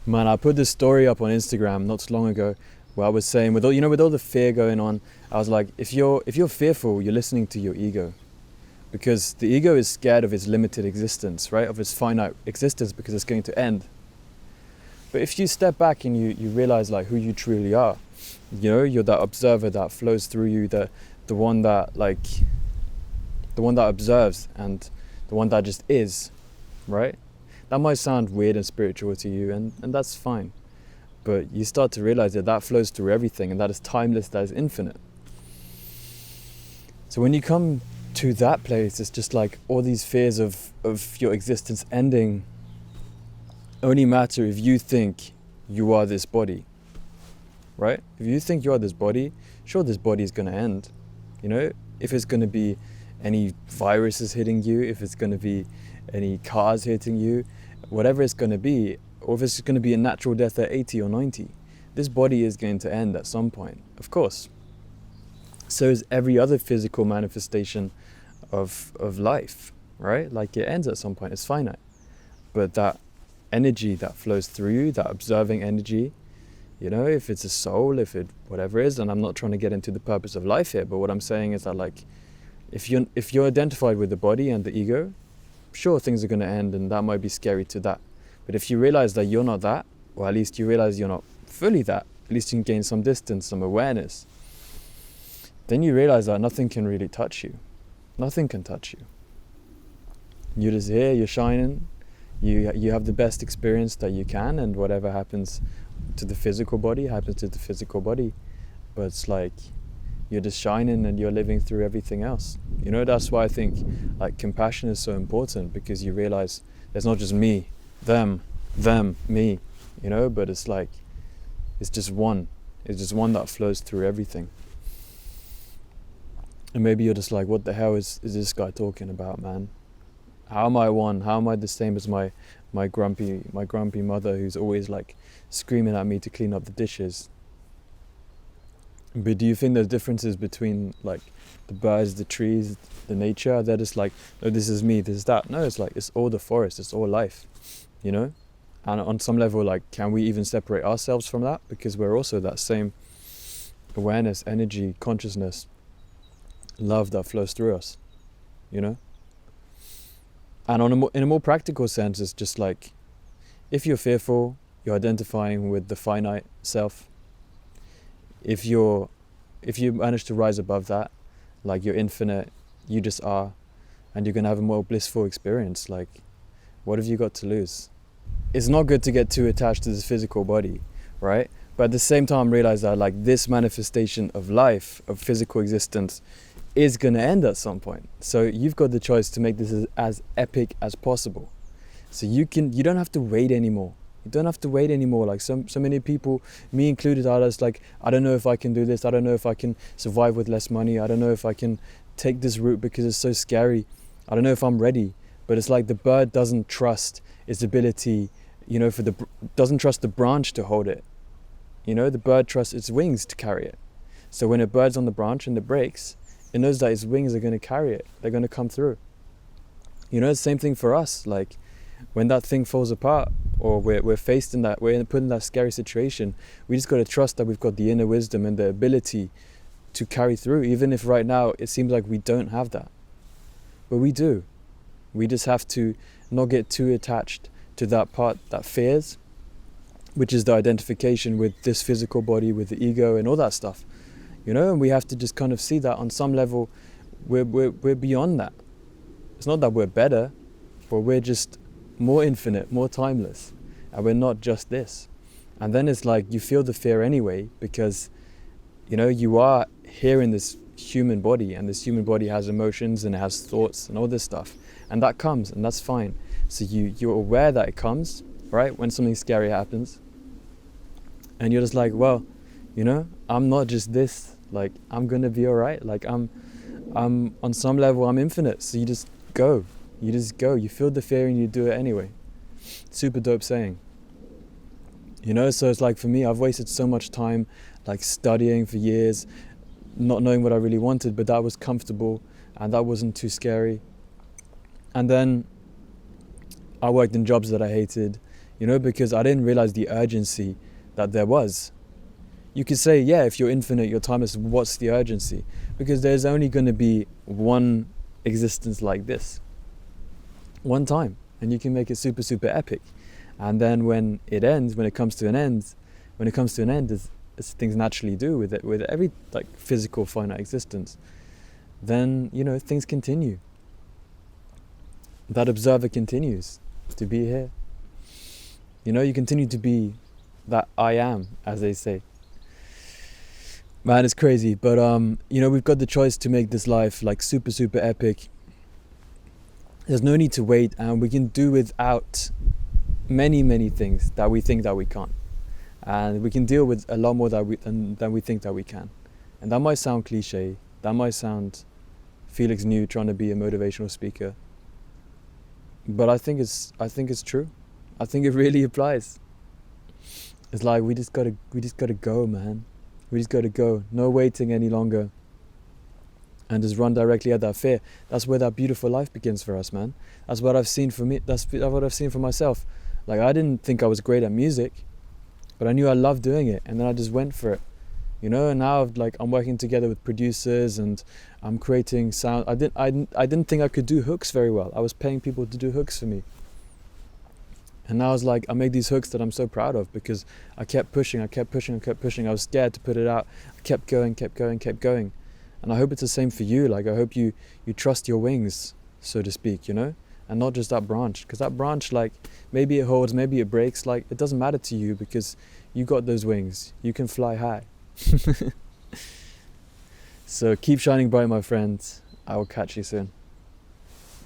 Man, I put this story up on Instagram not so long ago where I was saying with all the fear going on, I was like, if you're fearful, you're listening to your ego. Because the ego is scared of its limited existence, right? Of its finite existence because it's going to end. But if you step back and you realize like who you truly are, you're that observer that flows through you, the one that observes and the one that just is, right? That might sound weird and spiritual to you, and that's fine. But you start to realize that flows through everything, and that is timeless, that is infinite. So when you come to that place, it's just like all these fears of your existence ending only matter if you think you are this body, right? If you think you are this body, sure, this body is going to end. If it's going to be any viruses hitting you, if it's going to be any cars hitting you, whatever it's going to be, or if it's going to be a natural death at 80 or 90, this body is going to end at some point, of course. So is every other physical manifestation of life, right? Like it ends at some point, it's finite. But that energy that flows through you, that observing energy, if it's a soul, if it whatever it is, and I'm not trying to get into the purpose of life here, but what I'm saying is that like if you're identified with the body and the ego, sure, things are going to end, and that might be scary to that. But if you realize that you're not that, or at least you realize you're not fully that, at least you can gain some distance, some awareness, then you realize that nothing can really touch you. Nothing can touch you. You're just here, you're shining, you have the best experience that you can, and whatever happens to the physical body happens to the physical body. But it's like you're just shining and you're living through everything else. That's why I think like compassion is so important, because you realize there's not just me, them, me, but it's like it's just one that flows through everything. And maybe you're just like, what the hell is this guy talking about, man? How am I one? How am I the same as my grumpy mother who's always like screaming at me to clean up the dishes? But do you think there's differences between like the birds, the trees, the nature? They're just like, oh, this is me, this is that. No, it's like, it's all the forest, it's all life, And on some level, like, can we even separate ourselves from that? Because we're also that same awareness, energy, consciousness, love that flows through us, And in a more practical sense, it's just like, if you're fearful, you're identifying with the finite self. If you manage to rise above that, like you're infinite, you just are, and you're going to have a more blissful experience. Like, what have you got to lose? It's not good to get too attached to this physical body, right? But at the same time, realize that like this manifestation of life, of physical existence, is going to end at some point. So you've got the choice to make this as epic as possible. So you don't have to wait anymore. You don't have to wait anymore. Like so many people, me included, are just like, I don't know if I can do this. I don't know if I can survive with less money. I don't know if I can take this route because it's so scary. I don't know if I'm ready. But it's like the bird doesn't trust its ability, doesn't trust the branch to hold it. The bird trusts its wings to carry it. So when a bird's on the branch and it breaks, it knows that its wings are going to carry it. They're going to come through. The same thing for us. Like when that thing falls apart, or we're put in that scary situation, we just got to trust that we've got the inner wisdom and the ability to carry through, even if right now it seems like we don't have that. But we do. We just have to not get too attached to that part that fears, which is the identification with this physical body, with the ego and all that stuff. And we have to just kind of see that on some level we're beyond that. It's not that we're better, but we're just more infinite, more timeless, and we're not just this. And then it's like you feel the fear anyway, because you are here in this human body, and this human body has emotions and it has thoughts and all this stuff, and that comes, and that's fine. So you're aware that it comes, right, when something scary happens, and you're just like, well, I'm not just this, like I'm gonna be all right, like I'm on some level I'm infinite. So you just go, you feel the fear and you do it anyway. Super dope saying. So it's like, for me, I've wasted so much time like studying for years, not knowing what I really wanted, but that was comfortable and that wasn't too scary. And then I worked in jobs that I hated, because I didn't realize the urgency that there was. You could say, yeah, if you're infinite, you're timeless, what's the urgency? Because there's only going to be one existence like this, one time, and you can make it super, super epic. And then when it ends, when it comes to an end, as things naturally do with every like physical finite existence, then things continue. That observer continues to be here. You continue to be that I am, as they say. Man, it's crazy, but we've got the choice to make this life like super, super epic. There's no need to wait, and we can do without many, many things that we think that we can't, and we can deal with a lot more than we think that we can. And that might sound cliche. That might sound Felix New trying to be a motivational speaker, but I think it's true. I think it really applies. It's like we just gotta go, man. We just gotta go. No waiting any longer. And just run directly at that fear. That's where that beautiful life begins for us, man. That's what I've seen for me. That's what I've seen for myself. Like, I didn't think I was great at music, but I knew I loved doing it, and then I just went for it. And now I'm working together with producers, and I'm creating sound. I didn't think I could do hooks very well. I was paying people to do hooks for me. And now I make these hooks that I'm so proud of because I kept pushing. I was scared to put it out. I kept going. And I hope it's the same for you. Like, I hope you trust your wings, so to speak, and not just that branch. Because that branch, like, maybe it holds, maybe it breaks. Like, it doesn't matter to you because you got those wings. You can fly high. So keep shining bright, my friends. I will catch you soon.